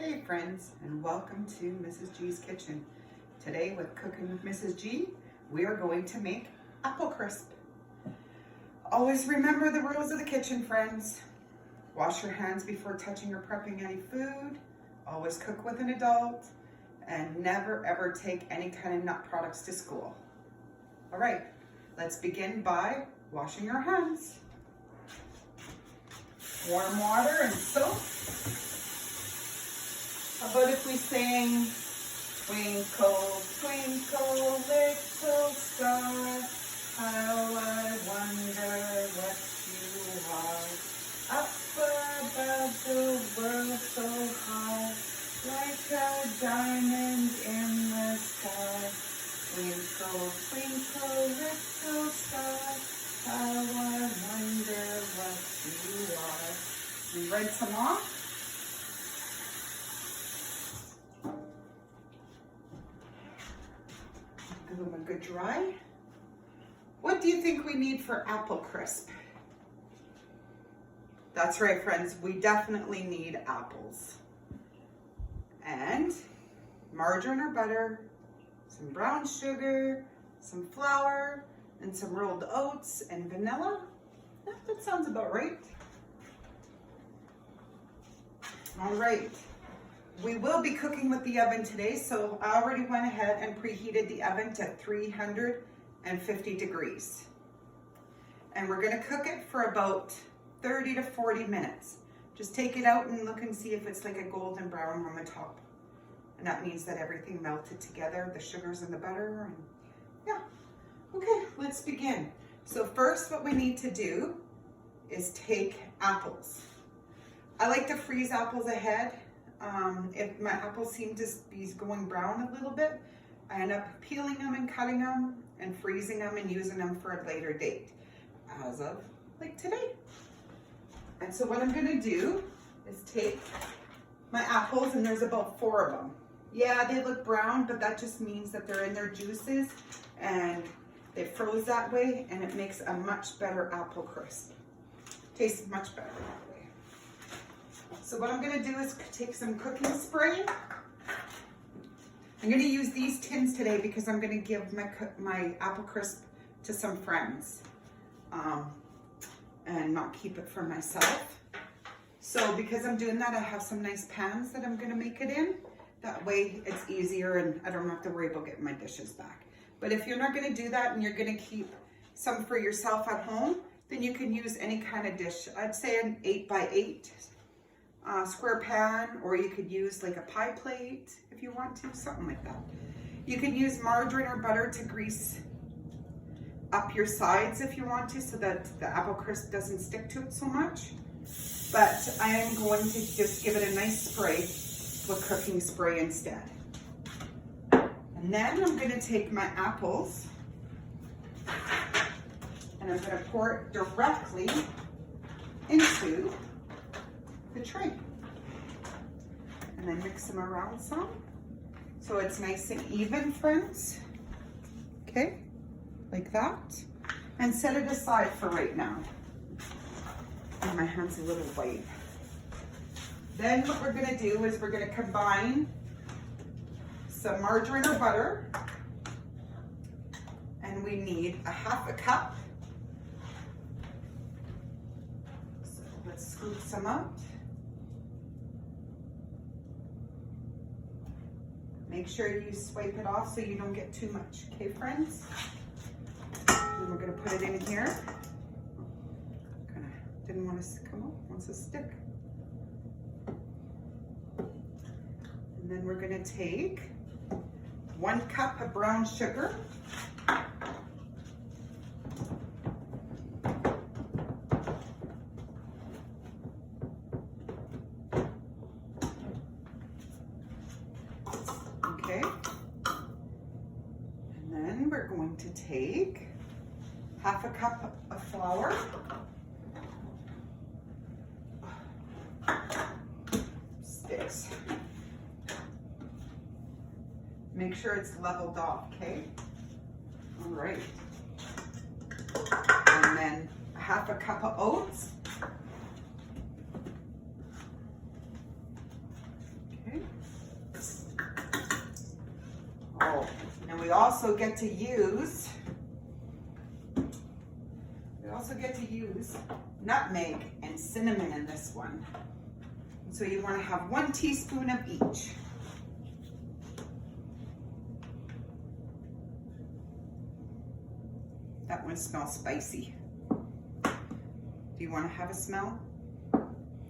Hey friends, and welcome to Mrs. G's kitchen. Today with Cooking with Mrs. G, we are going to make apple crisp. Always remember the rules of the kitchen, friends. Wash your hands before touching or prepping any food. Always cook with an adult, and never ever take any kind of nut products to school. All right, let's begin by washing our hands. Warm water and soap. How about if we sing, twinkle, twinkle, little star, how I wonder what you are. Up above the world so high, like a diamond in the sky. Twinkle, twinkle, little star, how I wonder what you are. We rinse them off. Give them a good dry. What do you think we need for apple crisp? That's right, friends, we definitely need apples. And margarine or butter, some brown sugar, some flour, and some rolled oats and vanilla. Yeah, that sounds about right. All right. We will be cooking with the oven today, so I already went ahead and preheated the oven to 350 degrees. And we're gonna cook it for about 30 to 40 minutes. Just take it out and look and see if it's like a golden brown on the top. And that means that everything melted together, the sugars and the butter, and yeah. Okay, let's begin. So first what we need to do is take apples. I like to freeze apples ahead. If my apples seem to be going brown a little bit, I end up peeling them and cutting them and freezing them and using them for a later date, as of like today. And so what I'm gonna do is take my apples, and there's about 4 of them. Yeah, they look brown, but that just means that they're in their juices and they froze that way, and it makes a much better apple crisp. Tastes much better that way. So what I'm gonna do is take some cooking spray. I'm gonna use these tins today because I'm gonna give my apple crisp to some friends and not keep it for myself. So because I'm doing that, I have some nice pans that I'm gonna make it in. That way it's easier and I don't have to worry about getting my dishes back. But if you're not gonna do that and you're gonna keep some for yourself at home, then you can use any kind of dish. I'd say an 8x8 square pan, or you could use like a pie plate if you want to, something like that. You can use margarine or butter to grease up your sides if you want to, so that the apple crisp doesn't stick to it so much. But I am going to just give it a nice spray with cooking spray instead. And then I'm going to take my apples and I'm going to pour it directly into the tray. And then mix them around some so it's nice and even, friends. Okay, like that. And set it aside for right now. And my hand's a little white. Then what we're gonna do is we're gonna combine some margarine or butter, and we need a 1/2 cup. So let's scoop some out. Make sure you swipe it off so you don't get too much, okay, friends? And we're gonna put it in here. Didn't want to come up, wants to stick. And then we're gonna take 1 cup of brown sugar. Okay. And then we're going to take 1/2 cup of flour. Sticks. Make sure it's leveled off, okay? All right. And then 1/2 cup of oats. Okay. we also get to use nutmeg and cinnamon in this one. So you want to have 1 teaspoon of each. That one smells spicy. Do you want to have a smell?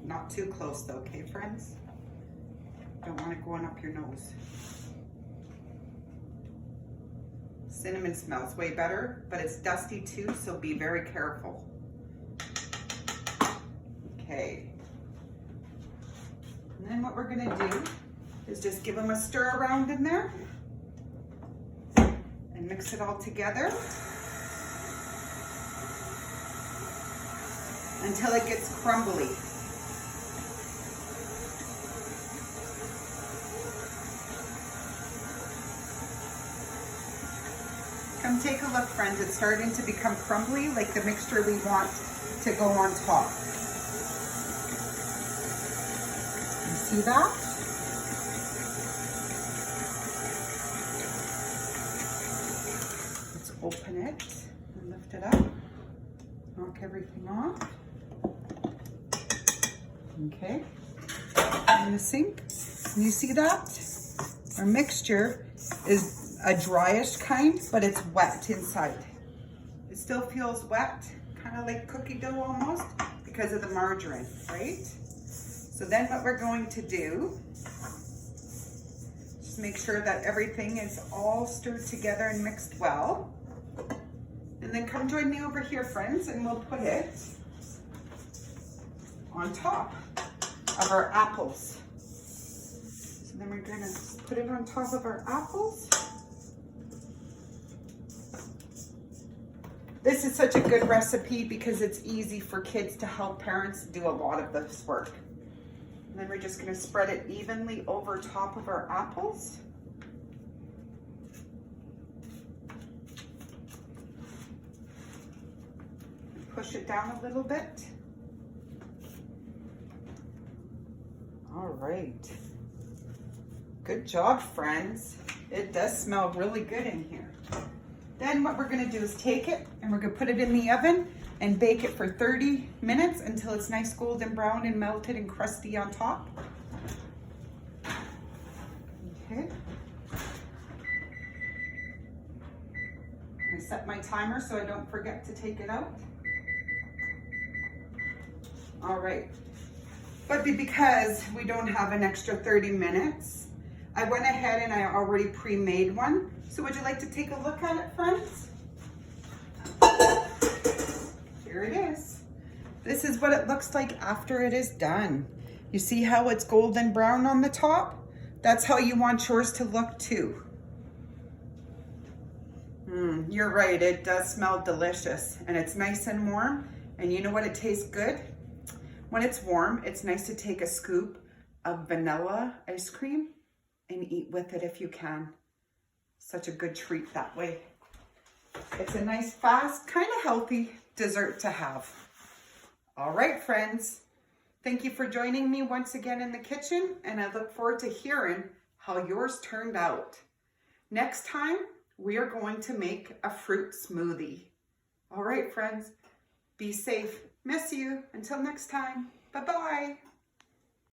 Not too close though, okay friends? Don't want it going up your nose. Cinnamon smells way better, but it's dusty too, so be very careful. Okay. And then what we're gonna do is just give them a stir around in there and mix it all together until it gets crumbly. Come take a look, friends. It's starting to become crumbly, like the mixture we want to go on top. You see that? Let's open it and lift it up. Knock everything off. Okay. In the sink. And you see that? Our mixture is a dryish kind, but it's wet inside. It still feels wet, kind of like cookie dough almost, because of the margarine, right? So then what we're going to do, just make sure that everything is all stirred together and mixed well. And then come join me over here, friends, and we'll put it on top of our apples. So then we're gonna put it on top of our apples. This is such a good recipe because it's easy for kids to help parents do a lot of this work. And then we're just gonna spread it evenly over top of our apples. Push it down a little bit. All right. Good job, friends. It does smell really good in here. Then what we're gonna do is take it and we're gonna put it in the oven and bake it for 30 minutes until it's nice golden brown and melted and crusty on top. Okay. I'm gonna set my timer so I don't forget to take it out. All right. But because we don't have an extra 30 minutes, I went ahead and I already pre-made one. So would you like to take a look at it, friends? Here it is. This is what it looks like after it is done. You see how it's golden brown on the top? That's how you want yours to look too. You're right, it does smell delicious and it's nice and warm. And you know what, it tastes good? When it's warm, it's nice to take a scoop of vanilla ice cream and eat with it if you can. Such a good treat that way. It's a nice, fast, kind of healthy dessert to have. All right, friends. Thank you for joining me once again in the kitchen, and I look forward to hearing how yours turned out. Next time, we are going to make a fruit smoothie. All right, friends. Be safe. Miss you. Until next time. Bye-bye.